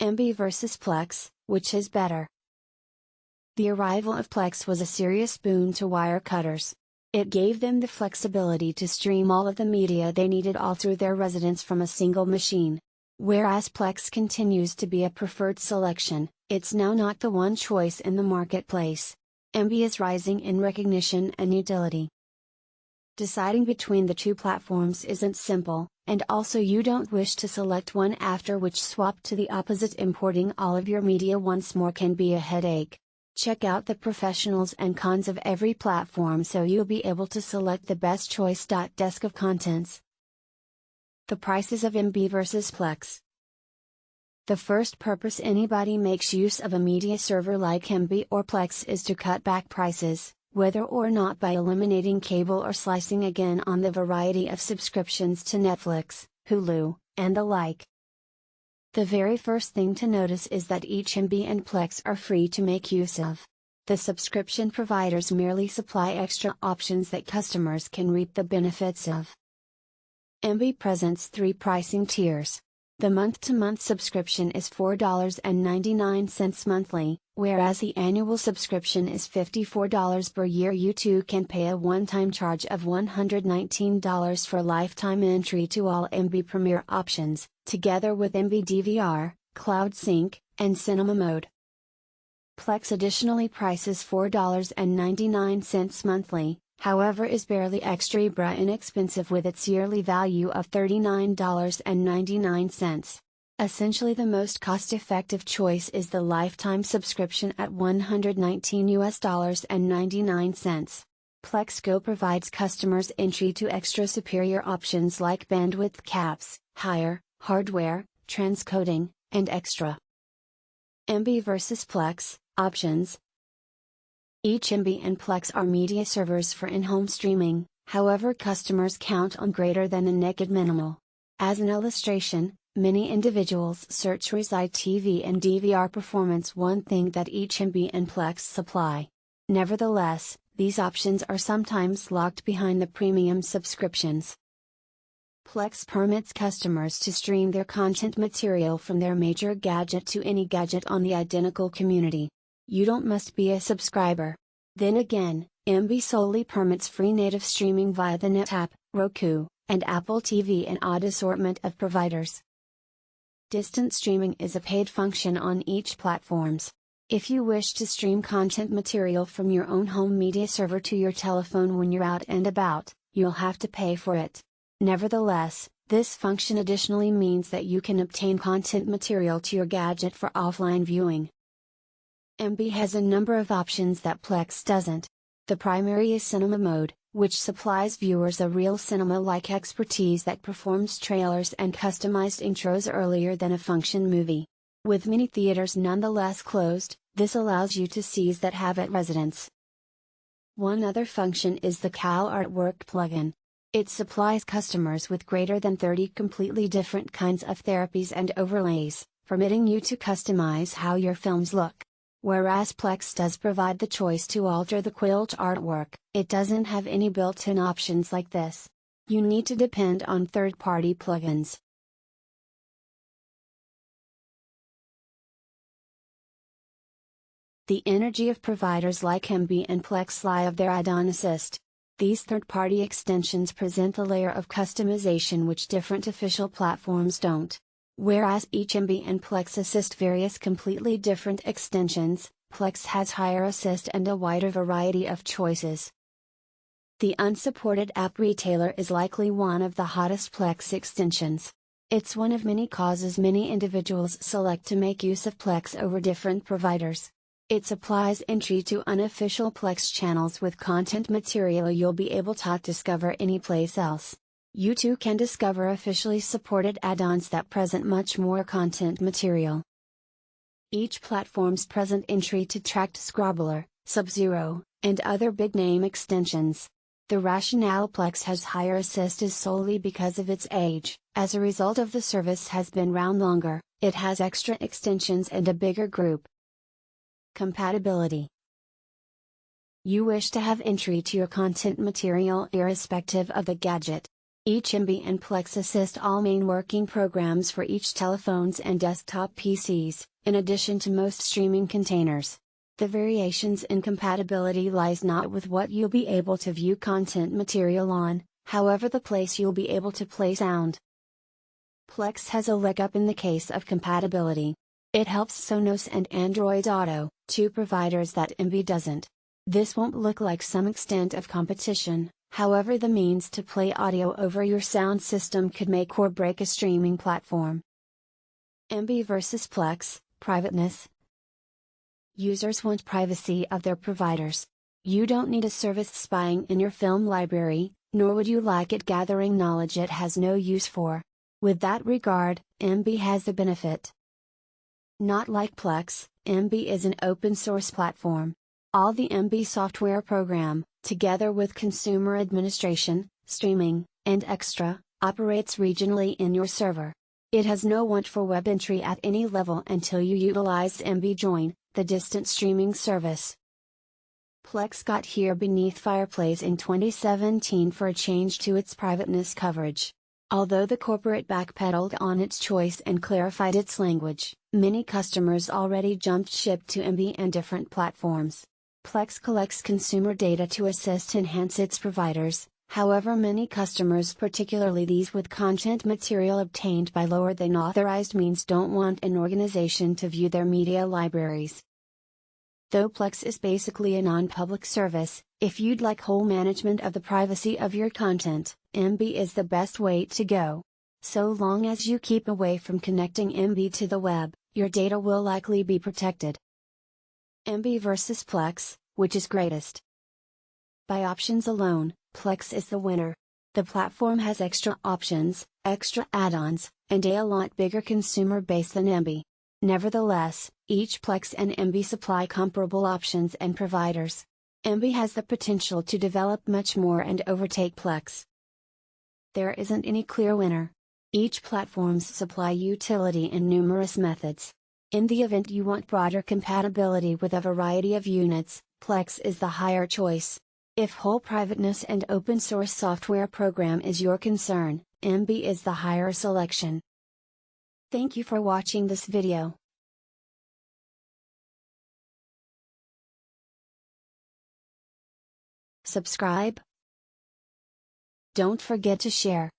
Emby versus Plex, which is better? The arrival of Plex was a serious boon to wire cutters. It gave them the flexibility to stream all of the media they needed all through their residence from a single machine. Whereas Plex continues to be a preferred selection, it's now not the one choice in the marketplace. Emby is rising in recognition and utility. Deciding between the two platforms isn't simple, and also you don't wish to select one after which swap to the opposite. Importing all of your media once more can be a headache. Check out the professionals and cons of every platform so you'll be able to select the best choice. Desk of contents. The prices of Emby versus Plex. The first purpose anybody makes use of a media server like Emby or Plex is to cut back prices, whether or not by eliminating cable or slicing again on the variety of subscriptions to Netflix, Hulu, and the like. The very first thing to notice is that each Emby and Plex are free to make use of. The subscription providers merely supply extra options that customers can reap the benefits of. Emby presents 3 pricing tiers. The month-to-month subscription is $4.99 monthly, whereas the annual subscription is $54 per year. You too can pay a one-time charge of $119 for lifetime entry to all Emby Premiere options, together with Emby DVR, Cloud Sync, and Cinema Mode. Plex additionally prices $4.99 monthly, however is barely extra inexpensive with its yearly value of $39.99. Essentially the most cost-effective choice is the lifetime subscription at $119.99. Plex Go provides customers entry to extra superior options like bandwidth caps, higher, hardware, transcoding, and extra. Emby versus Plex, options. Each Emby and Plex are media servers for in-home streaming, however customers count on greater than the naked minimal. As an illustration, many individuals search Reside TV and DVR performance, one thing that each Emby and Plex supply. Nevertheless, these options are sometimes locked behind the premium subscriptions. Plex permits customers to stream their content material from their major gadget to any gadget on the identical community. You must be a subscriber. Then again, Emby solely permits free native streaming via the NetApp, Roku, and Apple TV, an odd assortment of providers. Distant streaming is a paid function on each platforms. If you wish to stream content material from your own home media server to your telephone when you're out and about, you'll have to pay for it. Nevertheless, this function additionally means that you can obtain content material to your gadget for offline viewing. Emby has a number of options that Plex doesn't. The primary is Cinema Mode, which supplies viewers a real cinema-like expertise that performs trailers and customized intros earlier than a function movie. With many theaters nonetheless closed, this allows you to seize that have at residence. One other function is the Cal Artwork plugin. It supplies customers with greater than 30 completely different kinds of therapies and overlays, permitting you to customize how your films look. Whereas Plex does provide the choice to alter the quilt artwork, it doesn't have any built-in options like this. You need to depend on third-party plugins. The energy of providers like Emby and Plex lie of their add-on assist. These third-party extensions present a layer of customization which different official platforms don't. Whereas each Emby and Plex assist various completely different extensions, Plex has higher assist and a wider variety of choices. The unsupported app retailer is likely one of the hottest Plex extensions. It's one of many causes many individuals select to make use of Plex over different providers. It supplies entry to unofficial Plex channels with content material you'll be able to discover anyplace else. You too can discover officially supported add-ons that present much more content material. Each platform's present entry to tracked Scrobbler, Sub-Zero, and other big-name extensions. The rationale Plex has higher assist is solely because of its age. As a result of the service has been around longer, it has extra extensions and a bigger group. Compatibility. You wish to have entry to your content material irrespective of the gadget. Each Emby and Plex assist all main working programs for each telephones and desktop PCs, in addition to most streaming containers. The variations in compatibility lies not with what you'll be able to view content material on, however the place you'll be able to play sound. Plex has a leg up in the case of compatibility. It helps Sonos and Android Auto, two providers that Emby doesn't. This won't look like some extent of competition, however the means to play audio over your sound system could make or break a streaming platform. Emby versus Plex, privateness. Users want privacy of their providers. You don't need a service spying in your film library, nor would you like it gathering knowledge it has no use for. With that regard, Emby has the benefit. Not like Plex, Emby is an open source platform. All the Emby software program, together with consumer administration, streaming, and extra, operates regionally in your server. It has no want for web entry at any level until you utilize Emby Join, the distant streaming service. Plex got here beneath Fireplace in 2017 for a change to its privateness coverage. Although the corporate backpedaled on its choice and clarified its language, many customers already jumped ship to Emby and different platforms. Plex collects consumer data to assist enhance its providers, however many customers, particularly these with content material obtained by lower than authorized means, don't want an organization to view their media libraries. Though Plex is basically a non-public service, if you'd like whole management of the privacy of your content, Emby is the best way to go. So long as you keep away from connecting Emby to the web, your data will likely be protected. Emby versus Plex, which is greatest? By options alone, Plex is the winner. The platform has extra options, extra add-ons, and a lot bigger consumer base than Emby. Nevertheless, each Plex and Emby supply comparable options and providers. Emby has the potential to develop much more and overtake Plex. There isn't any clear winner. Each platforms supply utility in numerous methods. In the event you want broader compatibility with a variety of units, Plex is the higher choice. If whole privateness and open source software program is your concern, Emby is the higher selection. Thank you for watching this video. Subscribe. Don't forget to share.